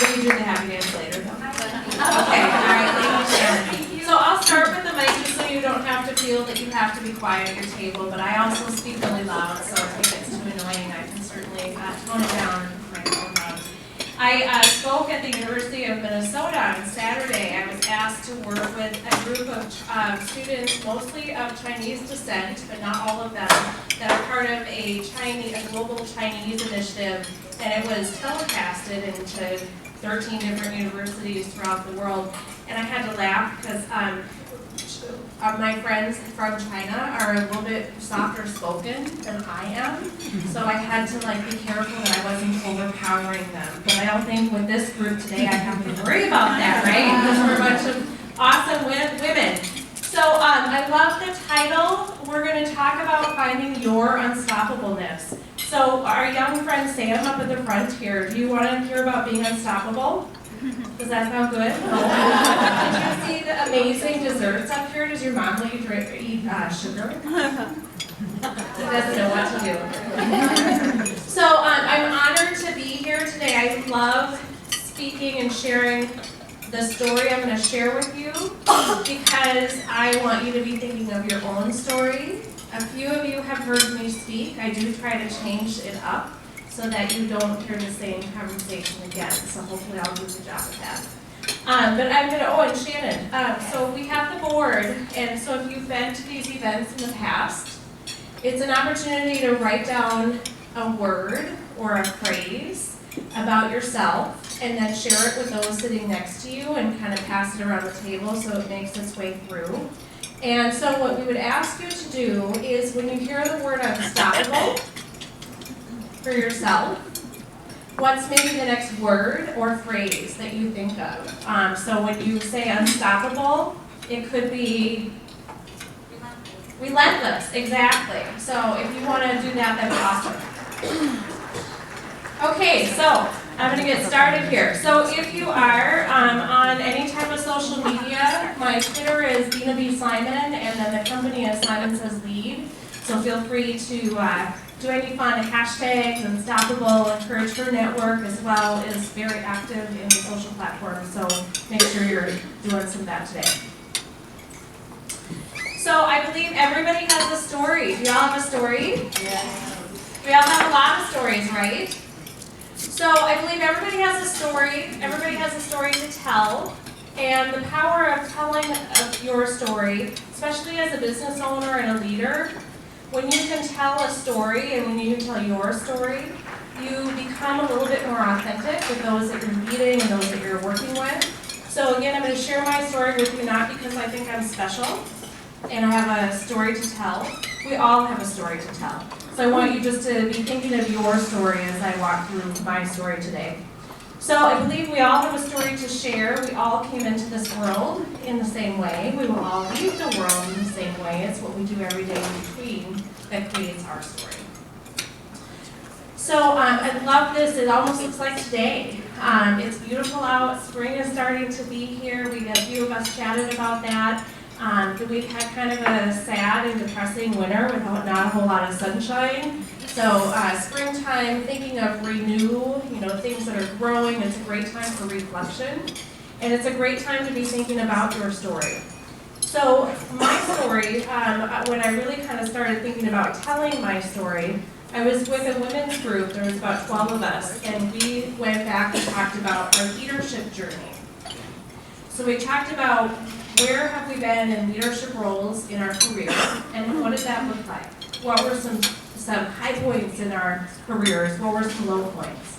Will you do the happy dance later though? Okay, all right, thank you, Shannon. So I'll start with the mic just so you don't have to feel that you have to be quiet at your table, but I also speak really loud, so if it gets too annoying, I can certainly tone it down and put my phone down. I spoke at the University of Minnesota on Saturday. I was asked to work with a group of students, mostly of Chinese descent, but not all of them, that are part of a global Chinese initiative, and it was telecasted into 13 different universities throughout the world. And I had to laugh because my friends from China are a little bit softer spoken than I am, so I had to be careful that I wasn't overpowering them. But I don't think with this group today I have to worry about that, right? Because we're a bunch of awesome women. So I love the title. We're going to talk about finding your unstoppableness. So our young friend Sam up at the front here, do you want to hear about being unstoppable? Does that sound good? Did you see the amazing desserts up here? Does your mom let you eat sugar? She doesn't know what to do. So I'm honored to be here today. I love speaking and sharing the story I'm going to share with you because I want you to be thinking of your own story. A few of you have heard me speak. I do try to change it up so that you don't hear the same conversation again. So hopefully I'll do a good job of that. But I'm going to, and Shannon, so we have the board, and so if you've been to these events in the past, it's an opportunity to write down a word or a phrase about yourself and then share it with those sitting next to you and kind of pass it around the table so it makes its way through. And so what we would ask you to do is when you hear the word unstoppable for yourself, what's maybe the next word or phrase that you think of? So when you say unstoppable, it could be relentless, exactly. So if you want to do that, that'd be awesome. Okay, so I'm going to get started here. So if you are on any type of social media, my Twitter is Dina Simon, and then the company is Simon Says Lead. So feel free to do any fun hashtags. Unstoppable, Encourage Her Network as well is very active in the social platforms. So make sure you're doing some of that today. So I believe everybody has a story. Do y'all have a story? Yes. We all have a lot of stories, right? So I believe everybody has a story. Everybody has a story to tell. And the power of telling of your story, especially as a business owner and a leader, when you can tell a story and when you can tell your story, you become a little bit more authentic with those that you're meeting and those that you're working with. So again, I'm going to share my story with you not because I think I'm special and I have a story to tell. We all have a story to tell. So I want you just to be thinking of your story as I walk through my story today. So I believe we all have a story to share. We all came into this world in the same way. We will all leave the world in the same way. It's what we do every day in between that creates our story. So I love this. It almost looks like today. It's beautiful out. Spring is starting to be here. We had a few of us chatted about that. We've had kind of a sad and depressing winter with not a whole lot of sunshine. So springtime, thinking of renew, things that are growing, it's a great time for reflection. And it's a great time to be thinking about your story. So my story, when I really kind of started thinking about telling my story, I was with a women's group. There was about 12 of us, and we went back and talked about our leadership journey. So we talked about where have we been in leadership roles in our career, and what did that look like? What were some high points in our careers? What were some low points?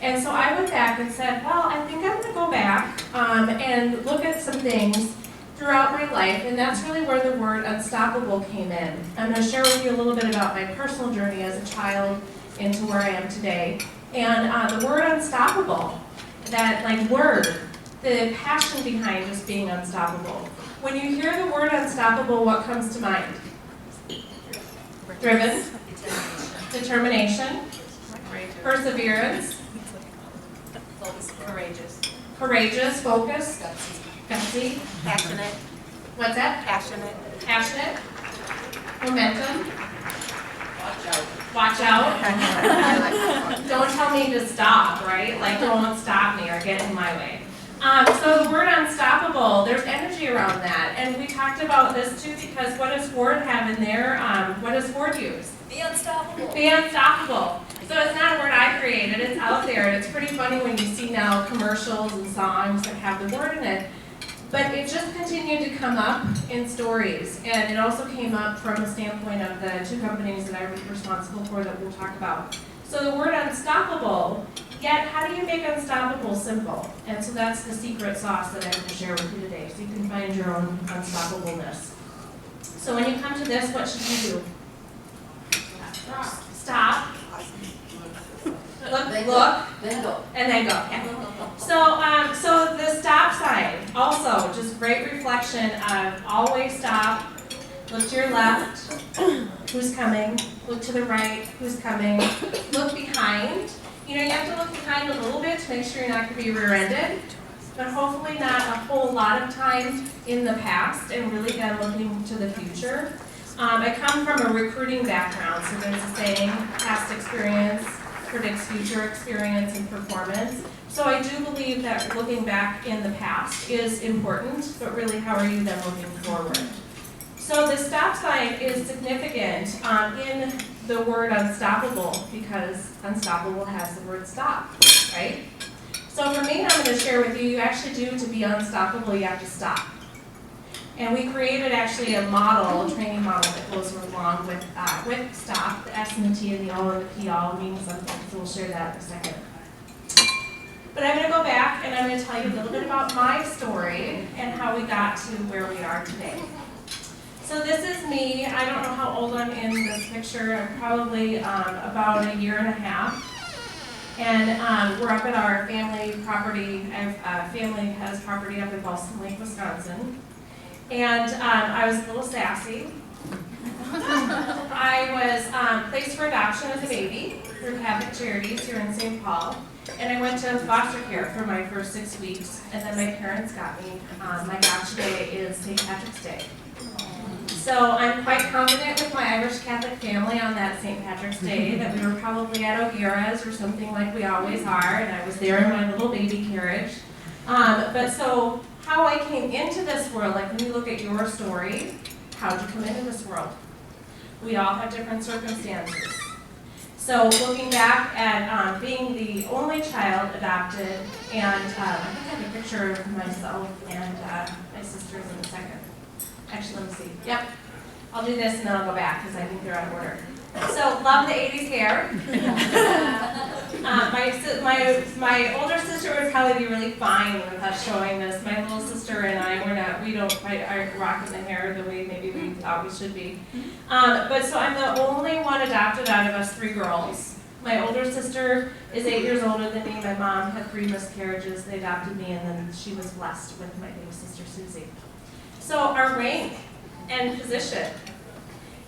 And so I went back and said, well, I think I'm going to go back and look at some things throughout my life, and that's really where the word unstoppable came in. I'm going to share with you a little bit about my personal journey as a child into where I am today. And the word unstoppable, that word, the passion behind just being unstoppable. When you hear the word unstoppable, what comes to mind? Driven, determination, perseverance, courageous, focused, gutsy, Passionate. What's that? Passionate. Passionate, momentum, Watch out. Don't tell me to stop, right? Like, don't stop me or get in my way. So the word unstoppable, there's energy around that. And we talked about this too because what does Ford have in there? What does Ford use? Be unstoppable. Be unstoppable. So it's not a word I created, it's out there. And it's pretty funny when you see now commercials and songs that have the word in it. But it just continued to come up in stories, and it also came up from the standpoint of the two companies that I was responsible for that we'll talk about. So the word unstoppable, yet how do you make unstoppable simple? And so that's the secret sauce that I'm going to share with you today, so you can find your own unstoppableness. So when you come to this, what should you do? Stop. Look, Then go. and then go. Yeah. So the stop sign, also just great reflection of always stop, look to your left, who's coming, look to the right, who's coming, look behind. You know, you have to look behind a little bit to make sure you're not going to be rear-ended, but hopefully not a whole lot of time in the past and really kind of looking to the future. I come from a recruiting background, so there's a saying, past experience predicts future experience and performance. So I do believe that looking back in the past is important, but really how are you then looking forward? So the stop sign is significant in the word unstoppable because unstoppable has the word stop, right? So for me, I'm going to share with you, you actually do to be unstoppable, you have to stop. And we created actually a model, a training model that goes along with stop. The S and the T and the O and the P all mean something, so we'll share that in a second. But I'm going to go back and I'm going to tell you a little bit about my story and how we got to where we are today. So this is me. I don't know how old I'm in this picture. I'm probably about a year and a half. And we're up at our family property. Family has property up in Boston Lake, Wisconsin. And I was a little sassy. I was placed for adoption as a baby through Catholic Charities here in St. Paul. And I went to foster care for my first 6 weeks. And then my parents got me. My gotcha day is St. Patrick's Day. So I'm quite confident with my Irish Catholic family on that St. Patrick's Day that we were probably at O'Gara's or something like we always are. And I was there in my little baby carriage. But so how I came into this world, like when you look at your story, how'd you come into this world? We all have different circumstances. So looking back at being the only child adopted, and I think I have a picture of myself and my sisters in a second. Actually, let me see. Yep. I'll do this and then I'll go back because I think they're out of order. So, love the 80s hair. My older sister would probably be really fine with us showing this. My little sister and I, we don't quite are rocking the hair the way maybe we thought we should be. But so I'm the only one adopted out of us 3 girls. My older sister is 8 years older than me. My mom had 3 miscarriages. They adopted me, and then she was blessed with my big sister Susie. So our rank and position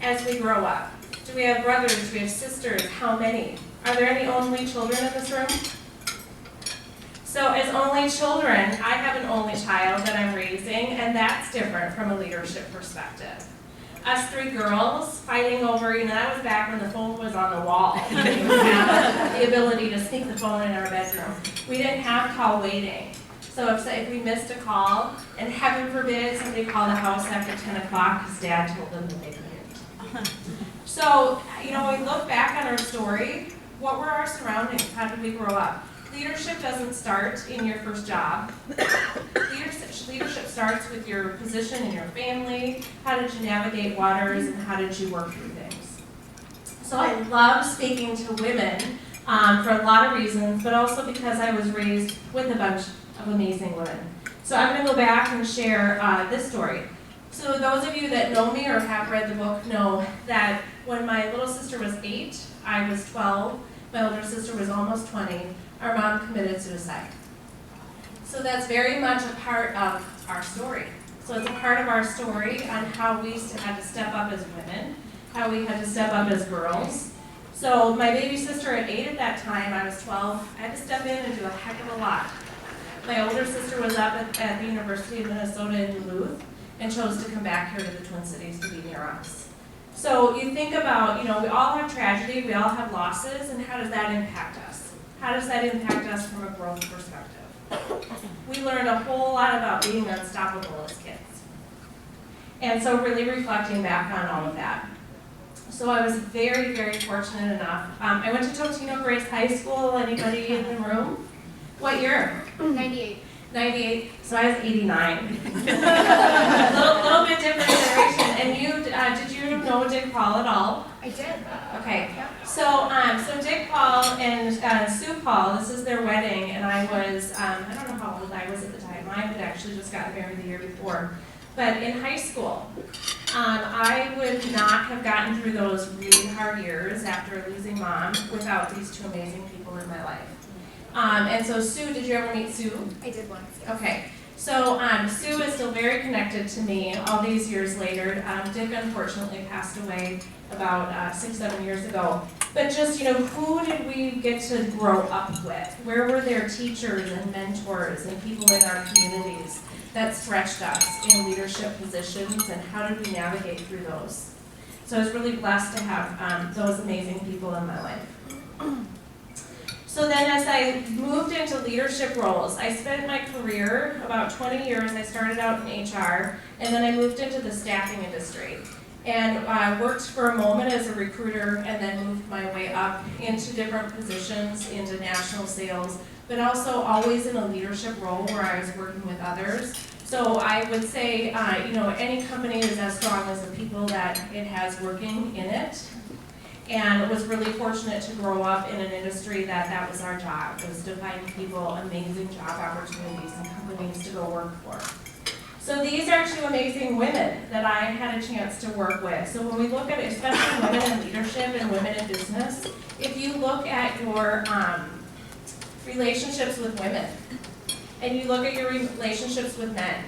as we grow up. Do we have brothers? Do we have sisters? How many? Are there any only children in this room? So as only children, I have an only child that I'm raising, and that's different from a leadership perspective. Us 3 girls fighting over, that was back when the phone was on the wall. We didn't have the ability to sneak the phone in our bedroom. We didn't have call waiting. So if we missed a call, and heaven forbid somebody called the house after 10 o'clock because Dad told them that they couldn't. So, when we look back on our story, what were our surroundings? How did we grow up? Leadership doesn't start in your first job. Leadership starts with your position in your family. How did you navigate waters and how did you work through things? So I love speaking to women for a lot of reasons, but also because I was raised with a bunch of amazing women. So I'm going to go back and share this story. So those of you that know me or have read the book know that when my little sister was 8, I was 12, my older sister was almost 20, our mom committed suicide. So that's very much a part of our story. So it's a part of our story on how we had to step up as women, how we had to step up as girls. So my baby sister at 8 at that time, I was 12, I had to step in and do a heck of a lot. My older sister was up at the University of Minnesota in Duluth and chose to come back here to the Twin Cities to be near us. So you think about, we all have tragedy, we all have losses, and how does that impact us? How does that impact us from a growth perspective? We learned a whole lot about being unstoppable as kids. And so really reflecting back on all of that. So I was very, very fortunate enough. I went to Totino Grace High School. Anybody in the room? What year? 98. 98. So I was 89. little bit different generation. And you, did you know Dick Paul at all? I did. Okay. So Dick Paul and Sue Paul, this is their wedding, and I was, I don't know how old I was at the time. I had actually just gotten married the year before. But in high school, I would not have gotten through those really hard years after losing Mom without these two amazing people in my life. And so Sue, did you ever meet Sue? I did once. Yes. Okay. So Sue is still very connected to me all these years later. Dick unfortunately passed away about 6-7 years ago. But just, who did we get to grow up with? Where were there teachers and mentors and people in our communities that stretched us in leadership positions, and how did we navigate through those? So I was really blessed to have those amazing people in my life. So then as I moved into leadership roles, I spent my career, about 20 years, I started out in HR, and then I moved into the staffing industry. And I worked for a moment as a recruiter, and then moved my way up into different positions, into national sales, but also always in a leadership role where I was working with others. So I would say, any company is as strong as the people that it has working in it. And was really fortunate to grow up in an industry that was our job, was to find people amazing job opportunities and companies to go work for. So these are two amazing women that I had a chance to work with. So when we look at it, especially women in leadership and women in business, if you look at your relationships with women, and you look at your relationships with men,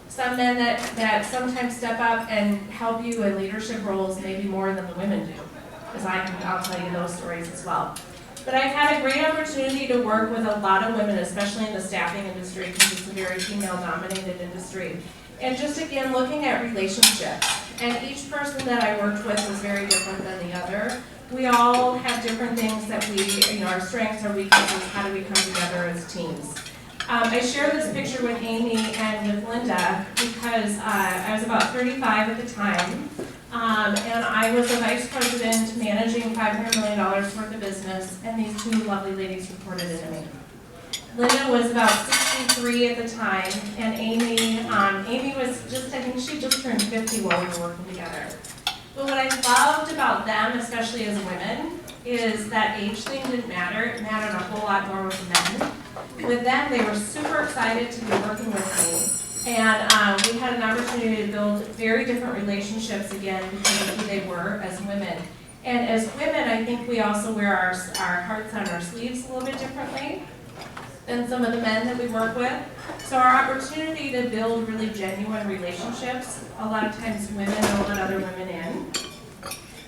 some men that sometimes step up and help you in leadership roles maybe more than the women do, because I'll tell you those stories as well. But I've had a great opportunity to work with a lot of women, especially in the staffing industry, because it's a very female-dominated industry. And just again, looking at relationships. And each person that I worked with was very different than the other. We all have different things that our strengths, our weaknesses, how do we come together as teams. I share this picture with Amy and with Linda because I was about 35 at the time. And I was a vice president managing $500 million worth of business, and these two lovely ladies reported into me. Linda was about 63 at the time, and Amy was just, I think she just turned 50 while we were working together. But what I loved about them, especially as women, is that age thing didn't matter. It mattered a whole lot more with the men. With them, they were super excited to be working with me. And we had an opportunity to build very different relationships again because of who they were as women. And as women, I think we also wear our hearts on our sleeves a little bit differently than some of the men that we work with. So our opportunity to build really genuine relationships, a lot of times women don't let other women in.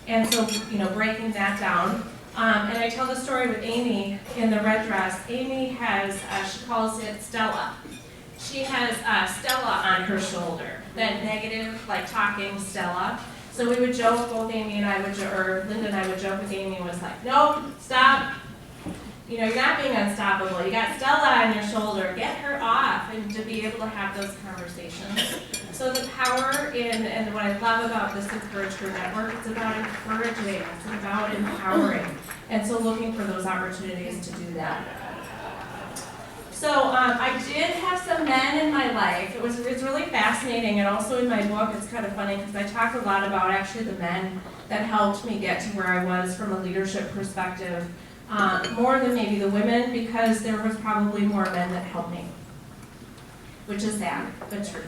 And so, breaking that down. And I tell the story with Amy in the red dress. Amy has, she calls it Stella. She has Stella on her shoulder, that negative, talking Stella. So we would joke, both Amy and I would, or Linda and I would joke with Amy and was like, nope, stop. You're not being unstoppable. You got Stella on your shoulder. Get her off, and to be able to have those conversations. So the power and what I love about this Encourage Her Network, it's about encouraging, it's about empowering. And so looking for those opportunities to do that. So I did have some men in my life. It's really fascinating, and also in my book it's kind of funny because I talk a lot about actually the men that helped me get to where I was from a leadership perspective, more than maybe the women, because there was probably more men that helped me, which is sad, but true.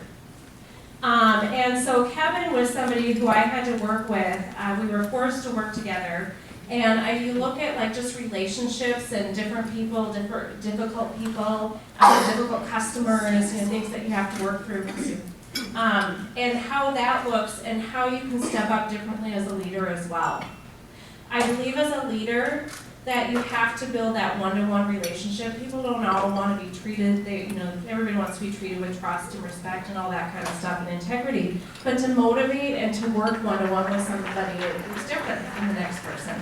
And so Kevin was somebody who I had to work with. We were forced to work together. And you look at just relationships and different people, difficult people, difficult customers, things that you have to work through, and how that looks and how you can step up differently as a leader as well. I believe as a leader, that you have to build that one-to-one relationship. People don't all want to be treated, everybody wants to be treated with trust and respect and all that kind of stuff and integrity. But to motivate and to work one-to-one with somebody is different than the next person.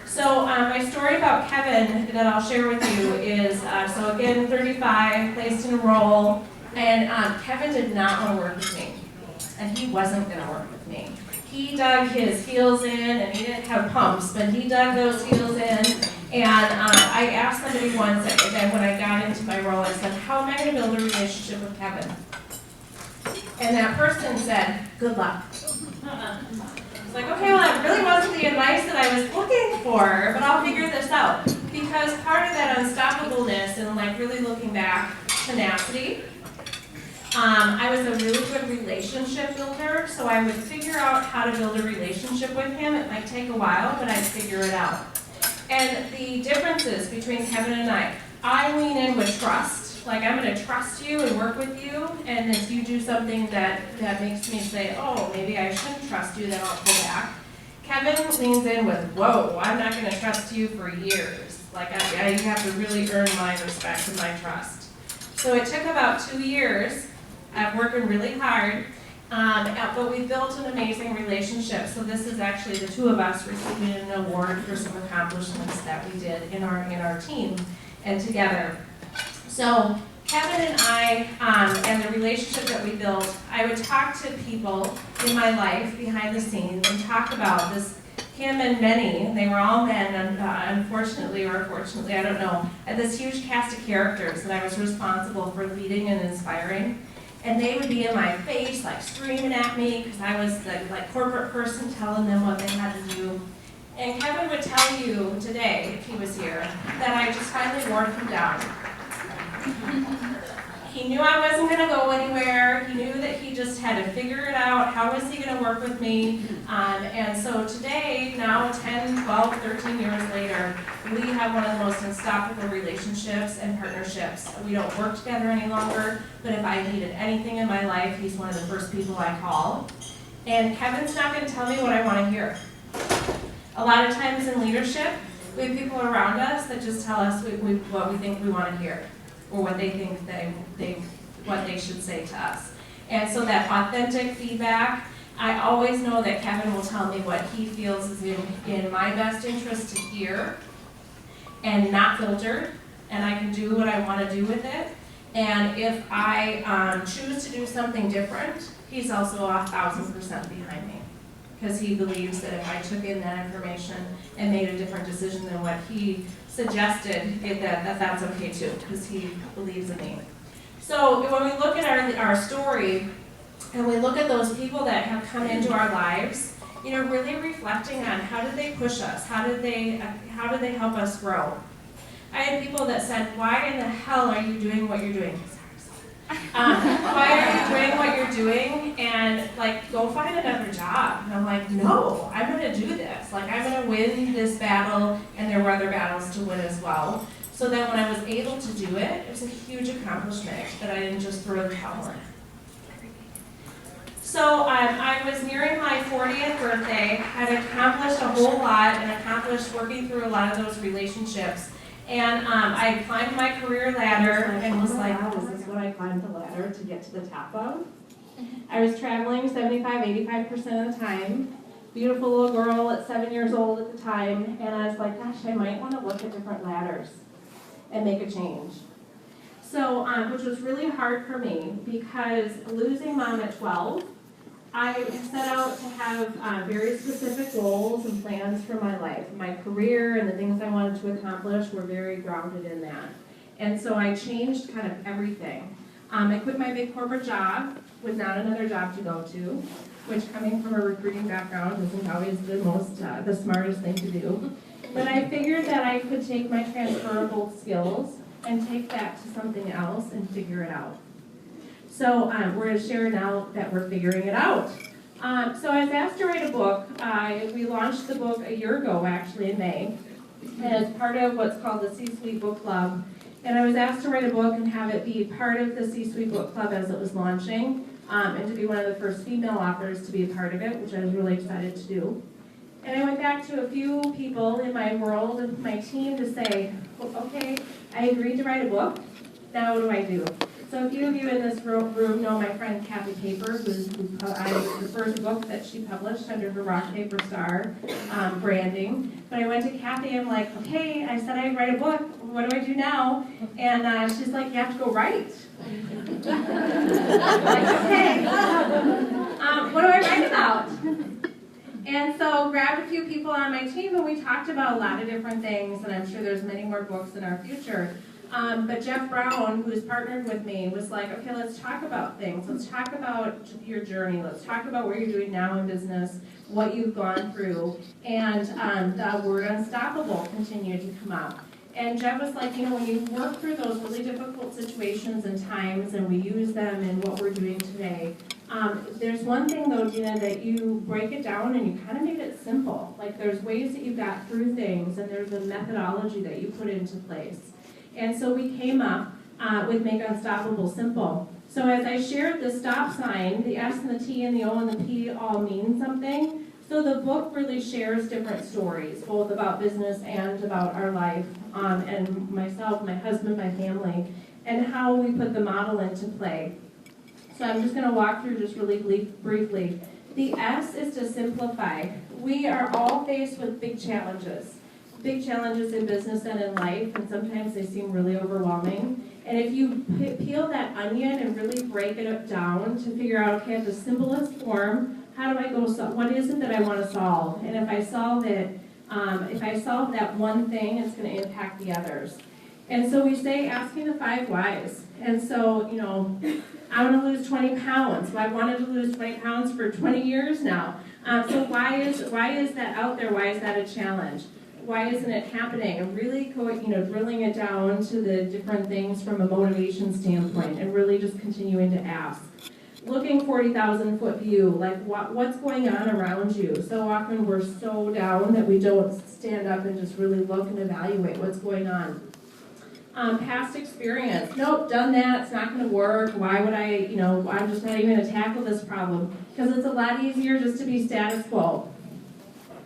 So my story about Kevin that I'll share with you is, so again, 35, placed in a role, and Kevin did not want to work with me, and he wasn't going to work with me. He dug his heels in, and he didn't have pumps, but he dug those heels in, and I asked somebody once, that when I got into my role, I said, how am I going to build a relationship with Kevin? And that person said, good luck. It's like, okay, well, that really wasn't the advice that I was looking for, but I'll figure this out. Because part of that unstoppableness and like really looking back, tenacity, I was a really good relationship builder, so I would figure out how to build a relationship with him. It might take a while, but I'd figure it out. And the differences between Kevin and I lean in with trust. Like, I'm going to trust you and work with you, and if you do something that makes me say, oh, maybe I shouldn't trust you, then I'll pull back. Kevin leans in with, whoa, I'm not going to trust you for years. Like, you have to really earn my respect and my trust. So it took about 2 years of working really hard, but we built an amazing relationship. So this is actually the two of us receiving an award for some accomplishments that we did in our team and together. So Kevin and I, and the relationship that we built, I would talk to people in my life behind the scenes and talk about this, him and many, they were all men, unfortunately or fortunately, I don't know, and this huge cast of characters that I was responsible for leading and inspiring. And they would be in my face, like screaming at me, because I was the corporate person telling them what they had to do. And Kevin would tell you today, if he was here, that I just finally wore him down. He knew I wasn't going to go anywhere. He knew that he just had to figure it out. How was he going to work with me? And so today, now 10, 12, 13 years later, we have one of the most unstoppable relationships and partnerships. We don't work together any longer, but if I needed anything in my life, he's one of the first people I call. And Kevin's not going to tell me what I want to hear. A lot of times in leadership, we have people around us that just tell us what we think we want to hear, or what they think what they should say to us. And so that authentic feedback, I always know that Kevin will tell me what he feels is in my best interest to hear, and not filtered, and I can do what I want to do with it. And if I choose to do something different, he's also 1,000% behind me, because he believes that if I took in that information and made a different decision than what he suggested, that's okay too, because he believes in me. So when we look at our story, and we look at those people that have come into our lives, really reflecting on how did they push us, how did they help us grow. I had people that said, why in the hell are you doing what you're doing? Why are you doing what you're doing? And go find another job. And I'm like, no, I'm going to do this. I'm going to win this battle, and there were other battles to win as well. So that when I was able to do it, it was a huge accomplishment that I didn't just throw the towel in. So I was nearing my 40th birthday, had accomplished a whole lot, and accomplished working through a lot of those relationships. And I climbed my career ladder and was like, oh, this is what I climbed the ladder to get to the top of. I was traveling 85% of the time. Beautiful little girl at 7 years old at the time. And I was like, gosh, I might want to look at different ladders and make a change. So, which was really hard for me, because losing mom at 12, I set out to have very specific goals and plans for my life. My career and the things I wanted to accomplish were very grounded in that. And so I changed kind of everything. I quit my big corporate job with not another job to go to, which, coming from a recruiting background, isn't always the smartest thing to do. But I figured that I could take my transferable skills and take that to something else and figure it out. So we're going to share now that we're figuring it out. So I was asked to write a book. We launched the book a year ago, actually, in May. And it's part of what's called the C-Suite Book Club. And I was asked to write a book and have it be part of the C-Suite Book Club as it was launching, and to be one of the first female authors to be a part of it, which I was really excited to do. And I went back to a few people in my world and my team to say, well, okay, I agreed to write a book. Now what do I do? So a few of you in this room know my friend Kathy Paper, who's the first book that she published under her Rock Paper Star branding. But I went to Kathy, I'm like, okay, I said I'd write a book. What do I do now? And she's like, you have to go write. I'm like, okay. What do I write about? And so grabbed a few people on my team and we talked about a lot of different things, and I'm sure there's many more books in our future. But Jeff Brown, who's partnered with me, was like, okay, let's talk about things. Let's talk about your journey. Let's talk about what you're doing now in business, what you've gone through. And the word unstoppable continued to come up. And Jeff was like, you know, when you work through those really difficult situations and times, and we use them in what we're doing today, there's one thing though, Dina, that you break it down and you kind of make it simple. Like there's ways that you got through things, and there's a methodology that you put into place. And so we came up with Make Unstoppable Simple. So as I shared the stop sign, the S and the T and the O and the P all mean something. So the book really shares different stories, both about business and about our life, and myself, my husband, my family, and how we put the model into play. So I'm just going to walk through just really briefly. The S is to simplify. We are all faced with big challenges in business and in life, and sometimes they seem really overwhelming. And if you peel that onion and really break it down to figure out, okay, at the simplest form, how do I go, what is it that I want to solve? And if I solve it, if I solve that one thing, it's going to impact the others. And so we say asking the 5 whys. And so, you know, I want to lose 20 pounds. Well, I've wanted to lose 20 pounds for 20 years now. So why is that out there? Why is that a challenge? Why isn't it happening? And really, drilling it down to the different things from a motivation standpoint, and really just continuing to ask. Looking 40,000-foot view, like what's going on around you? So often we're so down that we don't stand up and just really look and evaluate what's going on. Past experience. Nope, done that, it's not going to work. Why would I, I'm just not even going to tackle this problem. Because it's a lot easier just to be status quo.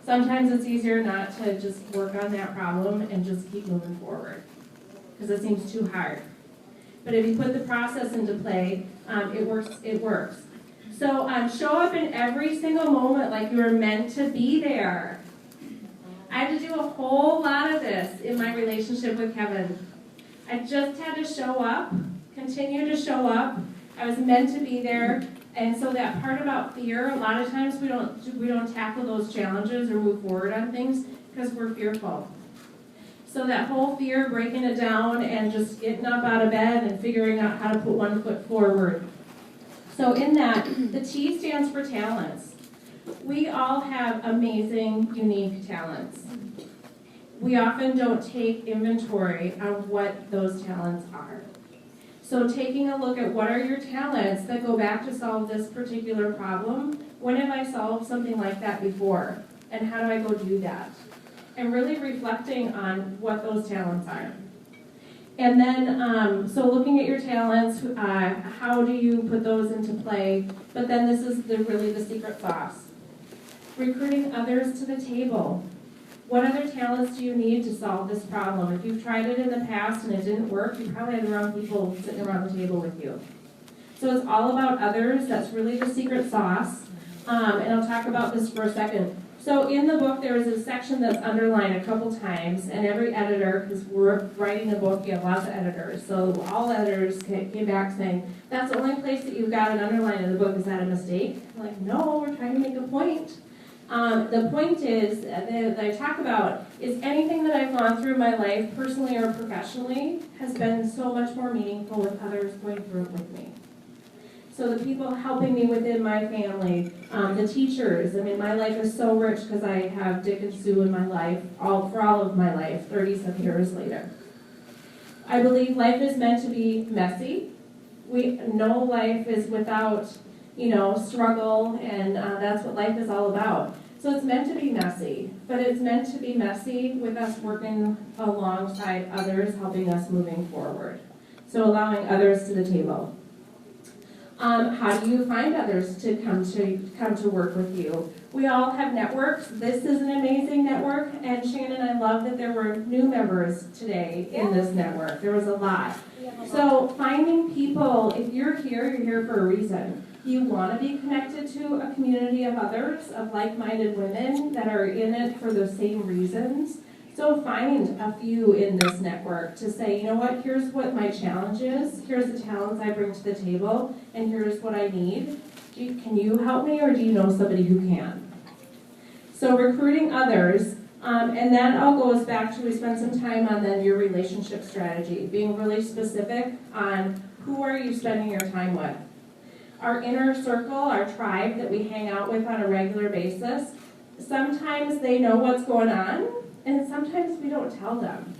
Sometimes it's easier not to just work on that problem and just keep moving forward. Because it seems too hard. But if you put the process into play, it works. So show up in every single moment like you were meant to be there. I had to do a whole lot of this in my relationship with Kevin. I just had to show up, continue to show up. I was meant to be there. And so that part about fear, a lot of times we don't tackle those challenges or move forward on things because we're fearful. So that whole fear, breaking it down and just getting up out of bed and figuring out how to put one foot forward. So in that, the T stands for talents. We all have amazing, unique talents. We often don't take inventory of what those talents are. So taking a look at what are your talents that go back to solve this particular problem. When have I solved something like that before? And how do I go do that? And really reflecting on what those talents are. And then, so looking at your talents, how do you put those into play? But then this is really the secret sauce. Recruiting others to the table. What other talents do you need to solve this problem? If you've tried it in the past and it didn't work, you probably had the wrong people sitting around the table with you. So it's all about others. That's really the secret sauce. And I'll talk about this for a second. So in the book, there is a section that's underlined a couple times, and every editor, because we're writing a book, you have lots of editors. So all editors came back saying, that's the only place that you've got an underline in the book. Is that a mistake? I'm like, no, we're trying to make a point. The point is that I talk about is anything that I've gone through in my life, personally or professionally, has been so much more meaningful with others going through it with me. So the people helping me within my family, the teachers. I mean, my life is so rich because I have Dick and Sue in my life, for all of my life, 30-some years later. I believe life is meant to be messy. We know life is without struggle, and that's what life is all about. So it's meant to be messy, but it's meant to be messy with us working alongside others, helping us moving forward. So allowing others to the table. How do you find others to come to work with you? We all have networks. This is an amazing network, and Shannon, I love that there were new members today in this network. There was a lot. So finding people, if you're here for a reason. You want to be connected to a community of others, of like-minded women that are in it for the same reasons. So find a few in this network to say, you know what, here's what my challenge is, here's the talents I bring to the table, and here's what I need. Can you help me, or do you know somebody who can? So recruiting others, and that all goes back to, we spent some time on then your relationship strategy, being really specific on who are you spending your time with. Our inner circle, our tribe that we hang out with on a regular basis, sometimes they know what's going on, and sometimes we don't tell them.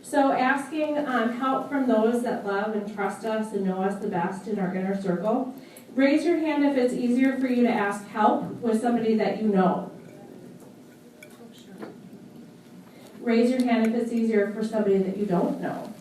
So asking help from those that love and trust us and know us the best in our inner circle. Raise your hand if it's easier for you to ask help with somebody that you know. Raise your hand if it's easier for somebody that you don't know.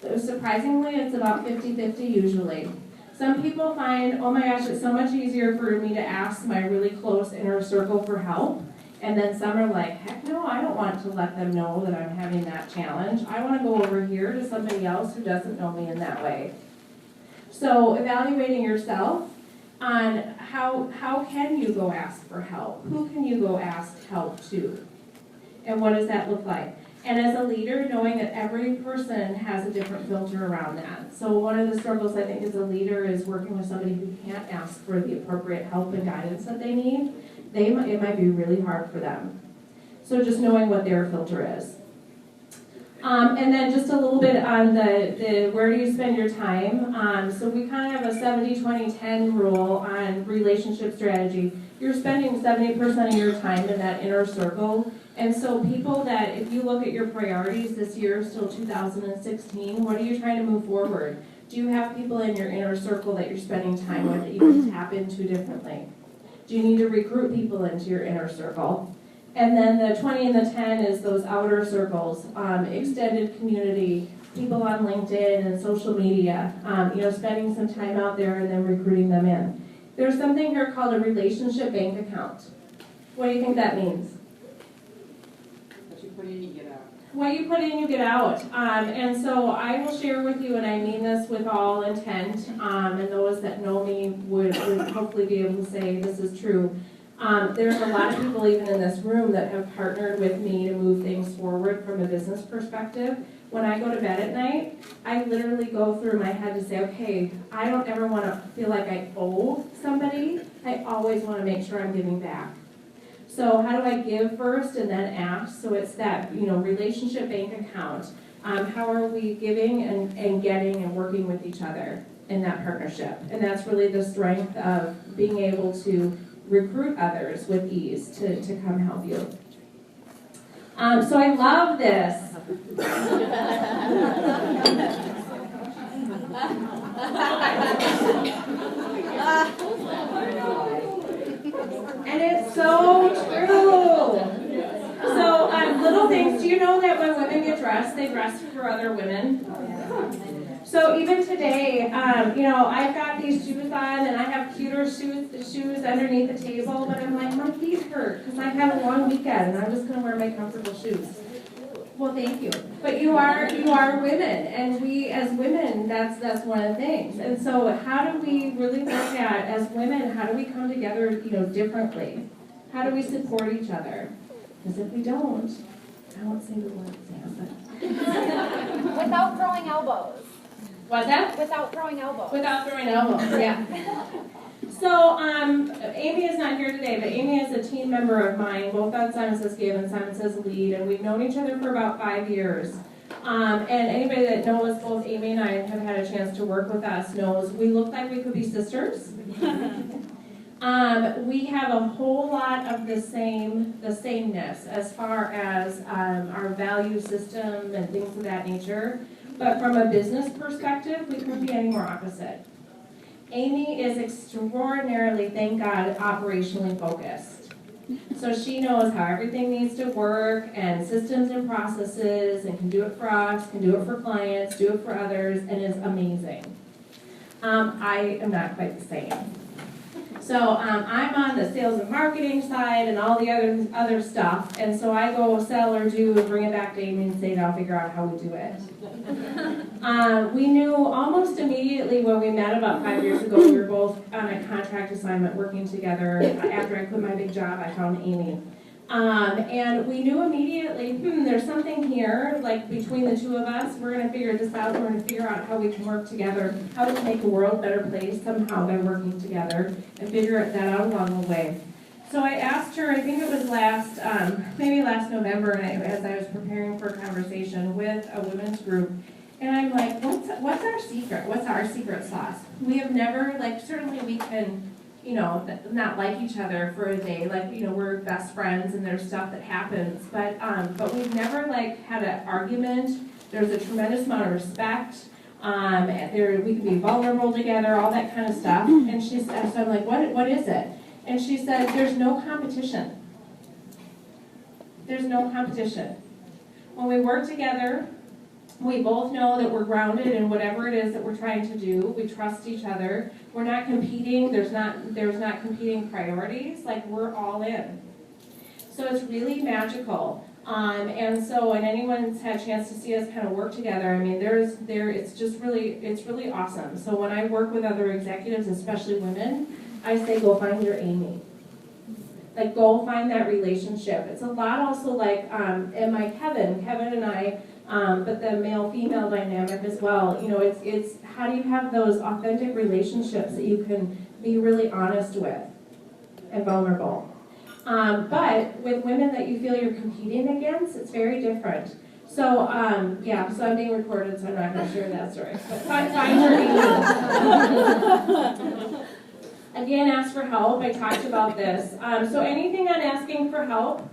So surprisingly, it's about 50-50 usually. Some people find, oh my gosh, it's so much easier for me to ask my really close inner circle for help. And then some are like, heck no, I don't want to let them know that I'm having that challenge. I want to go over here to somebody else who doesn't know me in that way. So evaluating yourself on how can you go ask for help? Who can you go ask help to? And what does that look like? And as a leader, knowing that every person has a different filter around that. So one of the struggles I think as a leader is working with somebody who can't ask for the appropriate help and guidance that they need. It might be really hard for them. So just knowing what their filter is. And then just a little bit on the where do you spend your time. So we kind of have a 70-20-10 rule on relationship strategy. You're spending 70% of your time in that inner circle. And so people that, if you look at your priorities this year, still 2016, what are you trying to move forward? Do you have people in your inner circle that you're spending time with that you can tap into differently? Do you need to recruit people into your inner circle? And then the 20 and the 10 is those outer circles, extended community, people on LinkedIn and social media, spending some time out there and then recruiting them in. There's something here called a relationship bank account. What do you think that means? What you put in, you get out. What you put in, you get out. And so I will share with you, and I mean this with all intent, and those that know me would hopefully be able to say this is true. There's a lot of people even in this room that have partnered with me to move things forward from a business perspective. When I go to bed at night, I literally go through my head to say, okay, I don't ever want to feel like I owe somebody. I always want to make sure I'm giving back. So how do I give first and then ask? So it's that, relationship bank account. How are we giving and getting and working with each other in that partnership? And that's really the strength of being able to recruit others with ease to come help you. So I love this. And it's so true. So little things, do you know that when women get dressed, they dress for other women? So even today, I've got these shoes on and I have cuter shoes underneath the table, but I'm like, my feet hurt because I've had a long weekend and I'm just going to wear my comfortable shoes. Well, thank you. But you are women, and we as women, that's one of the things. And so how do we really look at, as women, how do we come together, differently? How do we support each other? Because if we don't, I won't say the word, Sam, but... Without throwing elbows. What's that? Without throwing elbows. Without throwing elbows, yeah. So, Amy is not here today, but Amy is a team member of mine, both on Simon Says Give and Simon Says Lead, and we've known each other for about 5 years. And anybody that knows both Amy and I have had a chance to work with us knows we look like we could be sisters. We have a whole lot of the sameness as far as our value system and things of that nature. But from a business perspective, we couldn't be any more opposite. Amy is extraordinarily, thank God, operationally focused. So she knows how everything needs to work and systems and processes and can do it for us, can do it for clients, do it for others, and is amazing. I am not quite the same. So I'm on the sales and marketing side and all the other stuff, and so I go sell or do and bring it back to Amy and say, now figure out how we do it. We knew almost immediately when we met about 5 years ago, we were both on a contract assignment working together. After I quit my big job, I found Amy. And we knew immediately, there's something here, like between the two of us, we're going to figure this out, we're going to figure out how we can work together, how to make the world a better place somehow by working together, and figure that out along the way. So I asked her, I think it was maybe last November, and as I was preparing for a conversation with a women's group, and I'm like, what's our secret? What's our secret sauce? We have never, certainly we can, not like each other for a day, we're best friends and there's stuff that happens, but we've never had an argument. There's a tremendous amount of respect. We can be vulnerable together, all that kind of stuff. And so I'm like, what is it? And she said, there's no competition. There's no competition. When we work together, we both know that we're grounded in whatever it is that we're trying to do. We trust each other. We're not competing. There's not competing priorities. We're all in. So it's really magical. And anyone's had a chance to see us kind of work together, it's really awesome. So when I work with other executives, especially women, I say, go find your Amy. Go find that relationship. It's a lot also and my Kevin and I, but the male-female dynamic as well. It's how do you have those authentic relationships that you can be really honest with and vulnerable. But with women that you feel you're competing against, it's very different. So, so I'm being recorded, so I'm not going to share that story. But find your Amy. Again, ask for help. I talked about this. So anything on asking for help,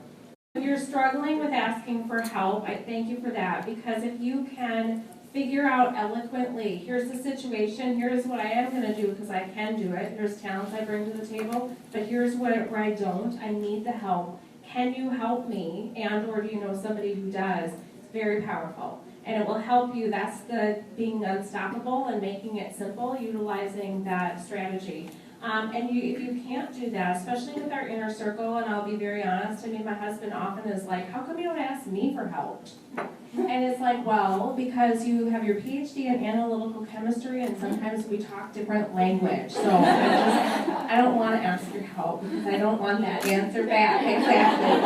if you're struggling with asking for help, I thank you for that, because if you can figure out eloquently, here's the situation, here's what I am going to do because I can do it, here's talents I bring to the table, but here's where I don't, I need the help. Can you help me? And or do you know somebody who does? It's very powerful. And it will help you. That's the being unstoppable and making it simple, utilizing that strategy. If you can't do that, especially with our inner circle, and I'll be very honest, my husband often is like, how come you don't ask me for help? And it's well, because you have your PhD in analytical chemistry, and sometimes we talk different language. So I don't want to ask your help, because I don't want that answer back, exactly.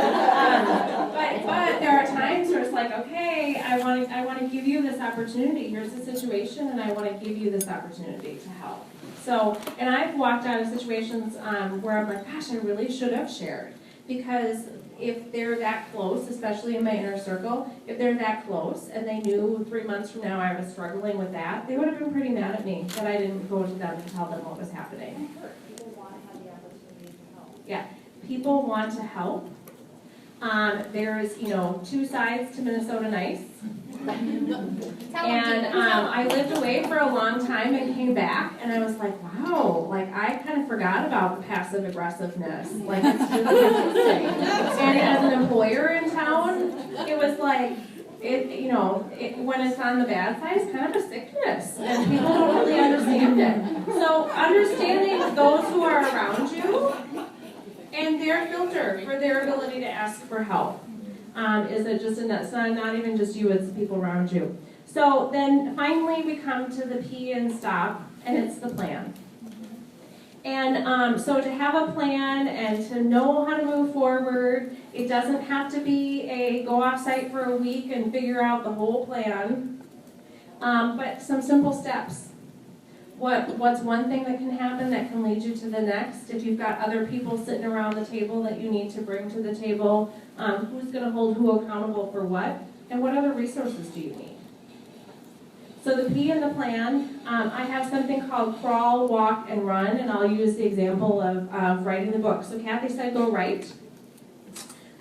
But there are times where it's okay, I want to give you this opportunity. Here's the situation, and I want to give you this opportunity to help. So, and I've walked out of situations where I'm like, gosh, I really should have shared. Because if they're that close, especially in my inner circle, if they're that close and they knew 3 months from now I was struggling with that, they would have been pretty mad at me that I didn't go to them and tell them what was happening. People want to have the opportunity to help. Yeah, people want to help. There's, 2 sides to Minnesota nice. And I lived away for a long time and came back, and I was like, wow, I kind of forgot about the passive aggressiveness. It's really interesting. And as an employer in town, it was when it's on the bad side, it's kind of a sickness, and people don't really understand it. So understanding those who are around you and their filter for their ability to ask for help. It's not even just you, it's the people around you. So then finally we come to the P and stop, and it's the plan. And so to have a plan and to know how to move forward, it doesn't have to be a go off site for a week and figure out the whole plan, but some simple steps. What's one thing that can happen that can lead you to the next? If you've got other people sitting around the table that you need to bring to the table, who's going to hold who accountable for what? And what other resources do you need? So the P in the plan, I have something called crawl, walk, and run, and I'll use the example of writing the book. So Kathy said go write.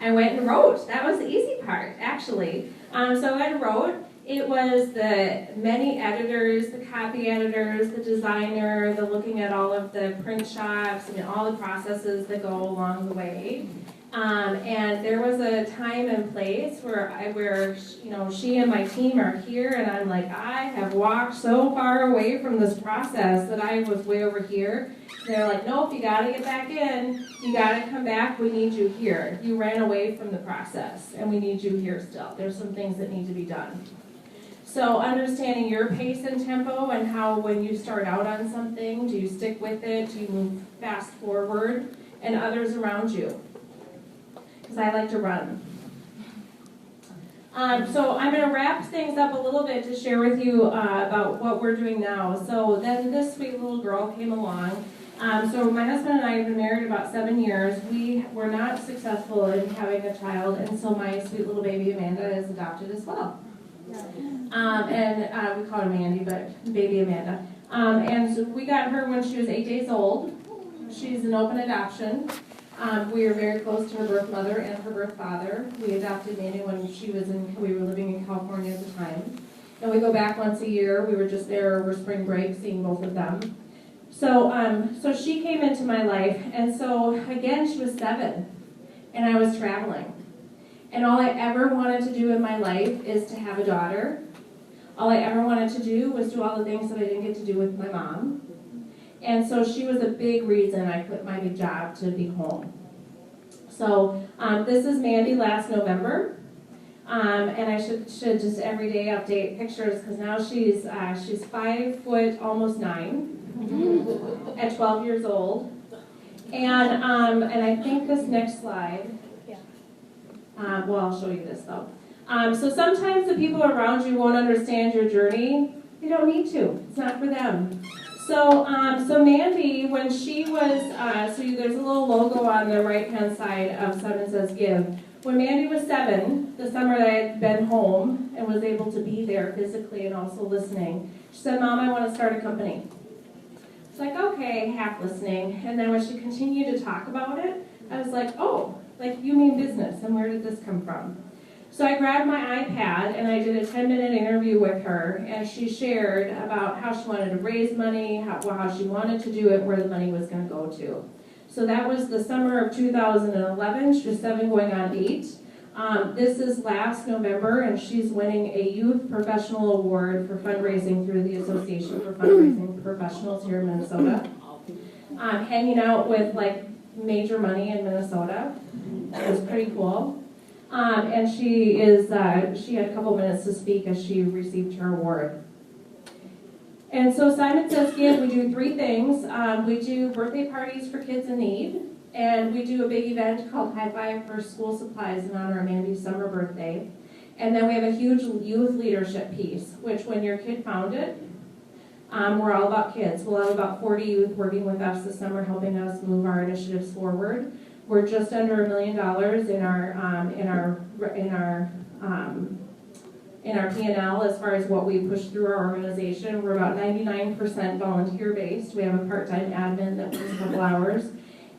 I went and wrote. That was the easy part, actually. So I wrote. It was the many editors, the copy editors, the designer, the looking at all of the print shops, all the processes that go along the way. And there was a time and place where she and my team are here, and I'm like, I have walked so far away from this process that I was way over here. And they're like, nope, you gotta get back in. You gotta come back. We need you here. You ran away from the process, and we need you here still. There's some things that need to be done. So understanding your pace and tempo and how when you start out on something, do you stick with it? Do you move fast forward? And others around you. Because I like to run. So I'm going to wrap things up a little bit to share with you about what we're doing now. So then this sweet little girl came along. So my husband and I have been married about 7 years. We were not successful in having a child, and so my sweet little baby Amanda is adopted as well. And we call her Mandy, but baby Amanda. And so we got her when she was 8 days old. She's an open adoption. We are very close to her birth mother and her birth father. We adopted Mandy when we were living in California at the time. And we go back once a year. We were just there over spring break seeing both of them. So she came into my life, and so again she was 7, and I was traveling. And all I ever wanted to do in my life is to have a daughter. All I ever wanted to do was do all the things that I didn't get to do with my mom. And so she was a big reason I quit my big job to be home. So this is Mandy last November. And I should just every day update pictures because now she's 5 foot, almost 9, at 12 years old. And I think this next slide, well, I'll show you this though. So sometimes the people around you won't understand your journey. They don't need to. It's not for them. So Mandy, when she was, there's a little logo on the right-hand side of Simon Says Give. When Mandy was 7, the summer that I had been home and was able to be there physically and also listening, she said, Mom, I want to start a company. It's like, okay, half listening. And then when she continued to talk about it, I was like, oh, like you mean business, and where did this come from? So I grabbed my iPad and I did a 10-minute interview with her, and she shared about how she wanted to raise money, how she wanted to do it, where the money was going to go to. So that was the summer of 2011. She was 7 going on 8. This is last November, and she's winning a Youth Professional Award for fundraising through the Association for Fundraising Professionals here in Minnesota. Hanging out with like major money in Minnesota. It was pretty cool. And she had a couple minutes to speak as she received her award. And so Simon Says Give, we do 3 things. We do birthday parties for kids in need, and we do a big event called High Five for School Supplies in honor of Mandy's summer birthday. And then we have a huge youth leadership piece, which when your kid found it, we're all about kids. We'll have about 40 youth working with us this summer, helping us move our initiatives forward. We're just under $1 million in our P&L as far as what we push through our organization. We're about 99% volunteer-based. We have a part-time admin that works a couple hours.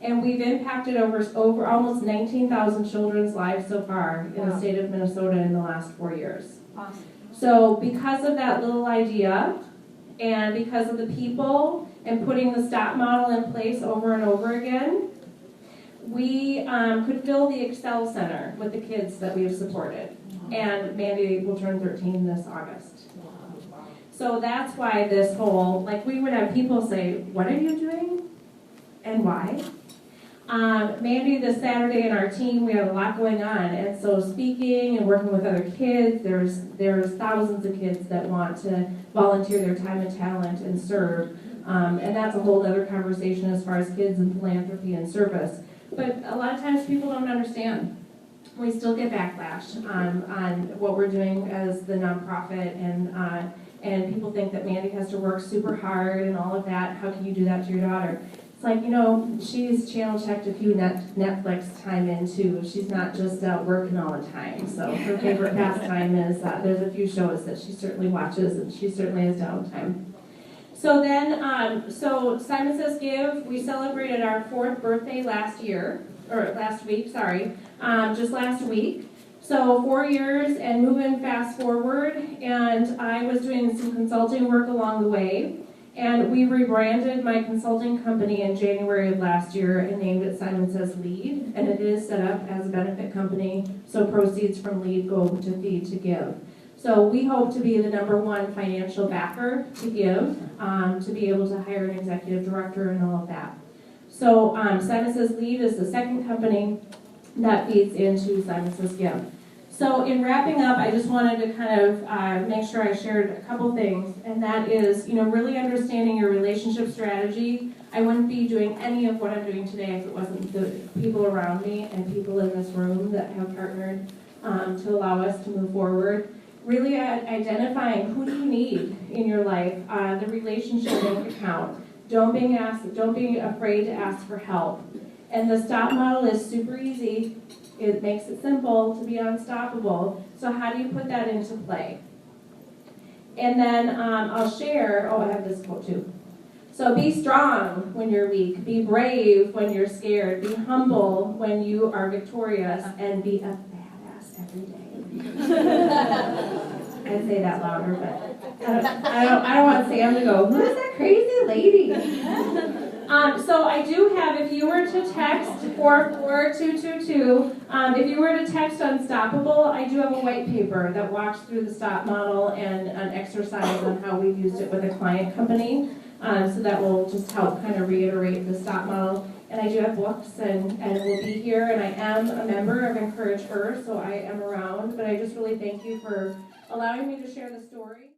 And we've impacted over almost 19,000 children's lives so far in the state of Minnesota in the last 4 years. Awesome. So because of that little idea, and because of the people, and putting the STOP model in place over and over again, we could fill the Excel Center with the kids that we have supported. And Mandy will turn 13 this August. So that's why this whole, like we would have people say, what are you doing? And why? Mandy, this Saturday in our team, we have a lot going on. And so speaking and working with other kids, there's thousands of kids that want to volunteer their time and talent and serve. And that's a whole other conversation as far as kids and philanthropy and service. But a lot of times people don't understand. We still get backlash on what we're doing as the nonprofit, and people think that Mandy has to work super hard and all of that. How can you do that to your daughter? It's like, you know, she's channel checked a few Netflix time in too. She's not just working all the time. So her favorite pastime is there's a few shows that she certainly watches, and she certainly has downtime. So then, so Simon Says Give, we celebrated our 4th birthday last week, just last week. So 4 years and moving fast forward, and I was doing some consulting work along the way. And we rebranded my consulting company in January of last year and named it Simon Says Lead, and it is set up as a benefit company, so proceeds from Lead go to Feed to Give. So we hope to be the #1 financial backer to give, to be able to hire an executive director and all of that. So Simon Says Lead is the second company that feeds into Simon Says Give. So in wrapping up, I just wanted to kind of make sure I shared a couple things, and that is, really understanding your relationship strategy. I wouldn't be doing any of what I'm doing today if it wasn't the people around me and people in this room that have partnered to allow us to move forward. Really identifying who do you need in your life, the relationship bank account. Don't be afraid to ask for help. And the STOP model is super easy. It makes it simple to be unstoppable. So how do you put that into play? And then I'll share, I have this quote too. So be strong when you're weak, be brave when you're scared, be humble when you are victorious, and be a badass every day. I'd say that louder, but I don't want Sam to go, who is that crazy lady? So I do have, if you were to text 44222, if you were to text Unstoppable, I do have a white paper that walks through the STOP model and an exercise on how we've used it with a client company. So that will just help kind of reiterate the STOP model. And I do have books and will be here, and I am a member of Encourage Her, so I am around. But I just really thank you for allowing me to share the story.